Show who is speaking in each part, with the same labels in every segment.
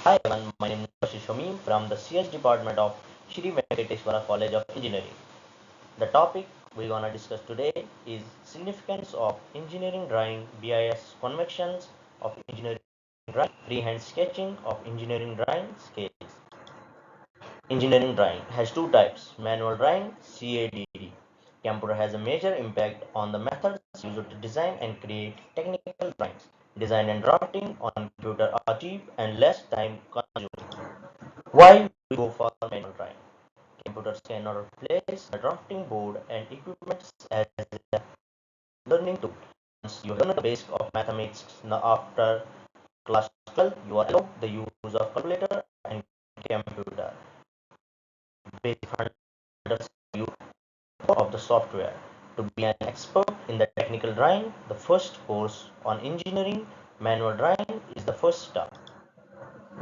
Speaker 1: Hi everyone, my name is Shomi from the CS department of Shri Venkateswara College of Engineering. The topic we're gonna discuss today is significance of engineering drawing, BIS conventions of engineering drawing, freehand sketching of engineering drawing scales. Engineering drawing has two types, manual drawing, CAD. Computer has a major impact on the methods used to design and create technical drawings. Design and drafting on computer are cheap and less time consuming. Why we go for manual drawing? Computers cannot replace the drafting board and equipment as a learning tool. Once you learn the basics of mathematics, now after class 12, you are allowed the use of calculator and computer. Basic fundamentals you of the software. To be an expert in the technical drawing, the first course on engineering manual drawing is the first step.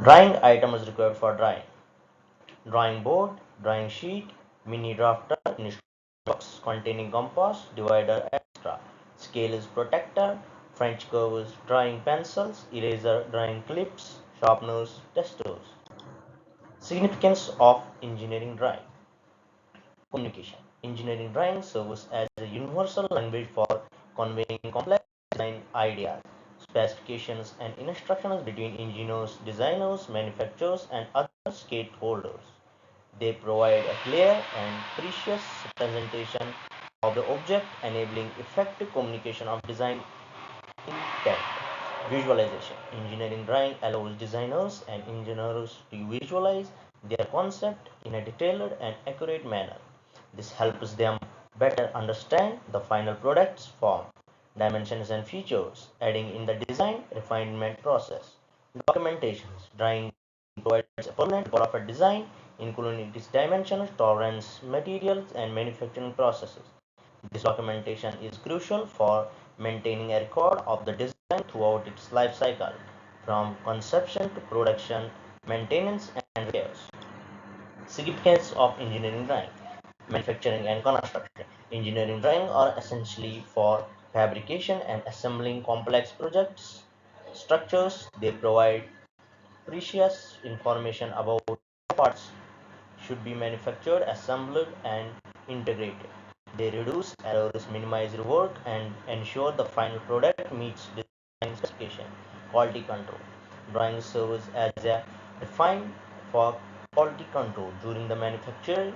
Speaker 1: Drawing items required for drawing. Drawing board, drawing sheet, mini drafter, box containing compass, divider, etc. Scale is protector, French curves, drawing pencils, eraser, drawing clips, sharpeners, testers. Significance of engineering drawing. Communication. Engineering drawing serves as a universal language for conveying complex design ideas, specifications, and instructions between engineers, designers, manufacturers, and other stakeholders. They provide a clear and precise presentation of the object, enabling effective communication of design intent. Visualization. Engineering drawing allows designers and engineers to visualize their concept in a detailed and accurate manner. This helps them better understand the final product's form, dimensions, and features, aiding in the design refinement process. Documentations. Drawing provides a permanent record of a design, including its dimensions, tolerance, materials, and manufacturing processes. This documentation is crucial for maintaining a record of the design throughout its life cycle, from conception to production, maintenance, and repairs. Significance of engineering drawing. Manufacturing and construction. Engineering drawing are essentially for fabrication and assembling complex projects structures. They provide precious information about how parts should be manufactured, assembled, and integrated. They reduce errors, minimize rework, and ensure the final product meets design specification. Quality control. Drawing serves as a refined for quality control during the manufacturing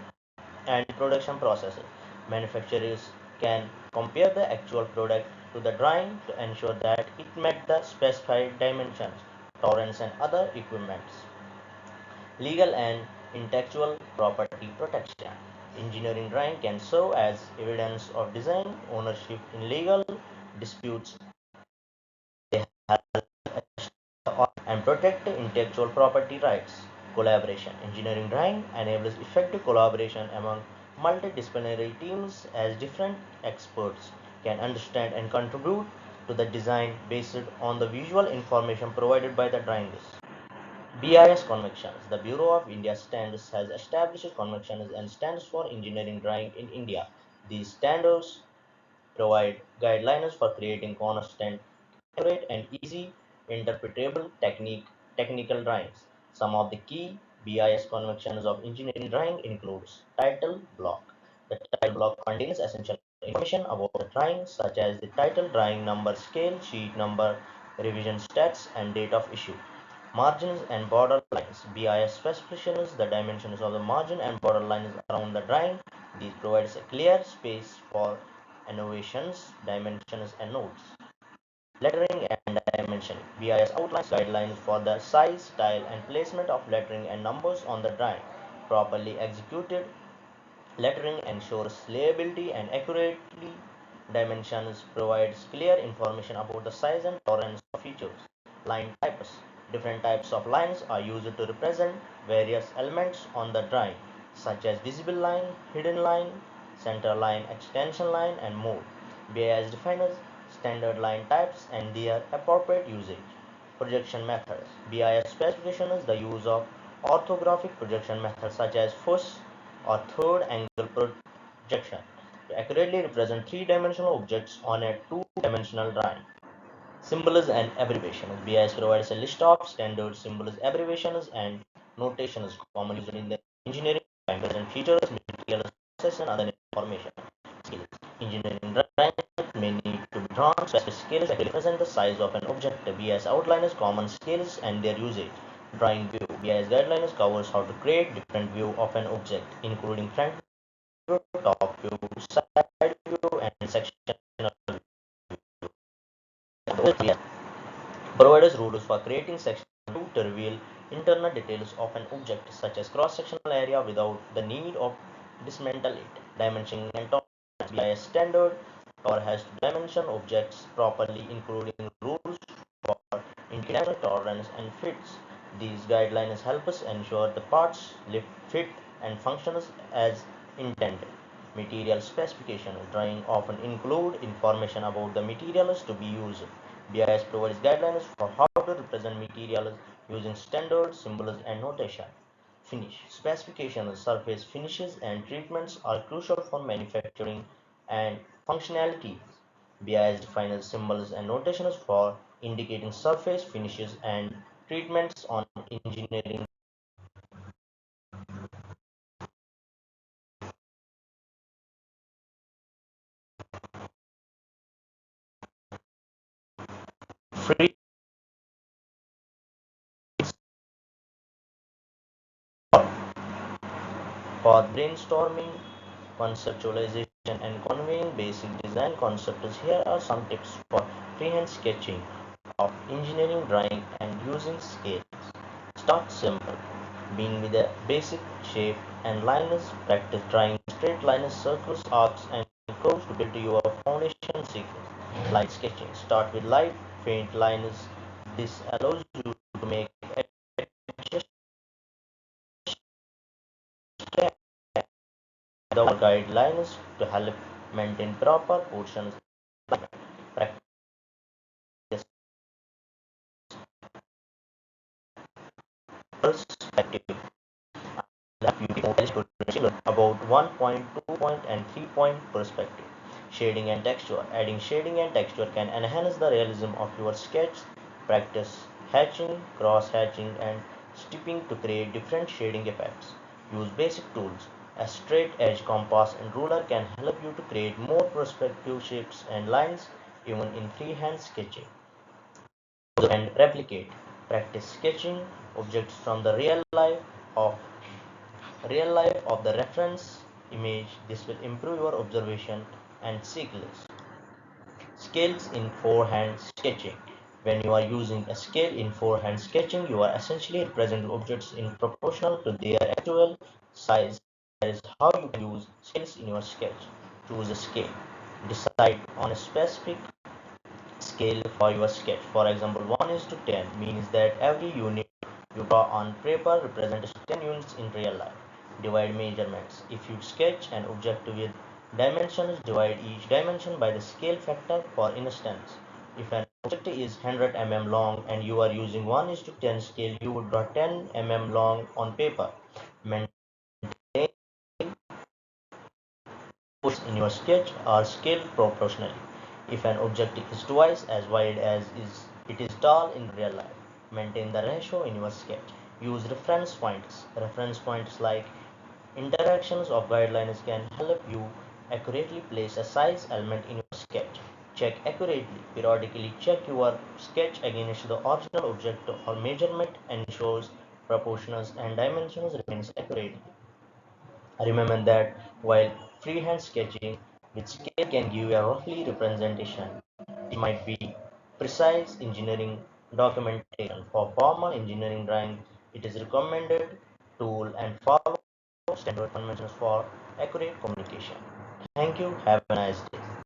Speaker 1: and production processes. Manufacturers can compare the actual product to the drawing to ensure that it met the specified dimensions, tolerance, and other requirements. Legal and intellectual property protection. Engineering drawing can serve as evidence of design ownership in legal disputes. They help and protect intellectual property rights. Collaboration. Engineering drawing enables effective collaboration among multidisciplinary teams as different experts can understand and contribute to the design based on the visual information provided by the drawings. BIS conventions. The Bureau of Indian Standards has established conventions and standards for engineering drawing in India. These standards provide guidelines for creating constant, accurate, and easy interpretable technical drawings. Some of the key BIS conventions of engineering drawing includes title block. The title block contains essential information about the drawing, such as the title, drawing number, scale, sheet number, revision stats, and date of issue. Margins and border lines. BIS specifications the dimensions of the margin and border lines around the drawing. These provides a clear space for innovations, dimensions, and notes. Lettering and dimensioning. BIS outlines guidelines for the size, style, and placement of lettering and numbers on the drawing. Properly executed lettering ensures reliability and accurately dimensions provides clear information about the size and tolerance of features. Line types. Different types of lines are used to represent various elements on the drawing, such as visible line, hidden line, center line, extension line, and more. BIS defines standard line types and their appropriate usage. Projection methods. BIS specifications the use of orthographic projection methods such as first or third angle projection to accurately represent three-dimensional objects on a two-dimensional drawing. Symbols and abbreviations. BIS provides a list of standard symbols, abbreviations, and notations commonly used in the engineering and present features, materials, process, and other information. Skills. Engineering drawings may need to be drawn specific scales that represent the size of an object. The BIS outlines common scales and their usage. Drawing view. BIS guidelines covers how to create different view of an object, including front view, top view, side view, and sectional view. Provides rules for creating sections to reveal internal details of an object, such as cross-sectional area, without the need of dismantle it. Dimensioning and tolerance. BIS standard or has to dimension objects properly, including rules for indicating tolerance and fits. These guidelines help us ensure the parts fit and functions as intended. Material specification. Drawing often include information about the materials to be used. BIS provides guidelines for how to represent materials using standard symbols and notation. Finish. Specifications, surface finishes, and treatments are crucial for manufacturing and functionality. BIS defines symbols and notations for indicating surface finishes and treatments on engineering. Free for brainstorming, conceptualization, and conveying basic design concepts. Here are some tips for freehand sketching of engineering drawing and using scales. Start simple. Being with a basic shape and lines, practice drawing straight lines, circles, arcs, and curves to build your foundation sequence. Light sketching. Start with light, faint lines. This allows you to make adjustments without guidelines to help maintain proper portions. Practice perspective. About 1 point, 2 point, and 3 point perspective. Shading and texture. Adding shading and texture can enhance the realism of your sketch. Practice hatching, cross hatching, and stepping to create different shading effects. Use basic tools. A straight edge compass and ruler can help you to create more perspective shapes and lines even in freehand sketching. And replicate. Practice sketching objects from the of the reference image. This will improve your observation and skills. Scales in forehand sketching. When you are using a scale in forehand sketching, you are essentially representing objects in proportional to their actual size. That is how you can use scales in your sketch. Choose a scale. Decide on a specific scale for your sketch. For example, 1 is to 10 means that every unit you draw on paper represents 10 units in real life. Divide measurements. If you sketch an object with dimensions, divide each dimension by the scale factor. For instance, if an object is 100 mm long and you are using 1 is to 10 scale, you would draw 10 mm long on paper. Maintain in your sketch are scaled proportionally. If an object is twice as wide as it is tall in real life, maintain the ratio in your sketch. Use reference points. Reference points like interactions of guidelines can help you accurately place a size element in your sketch. Check accurately. Periodically check your sketch against the original object or measurement ensures proportions and dimensions remains accurate. Remember that while freehand sketching with scale can give a roughly representation, it might be precise engineering documentation. For formal engineering drawing, it is recommended tool and follow standard conventions for accurate communication. Thank you. Have a nice day.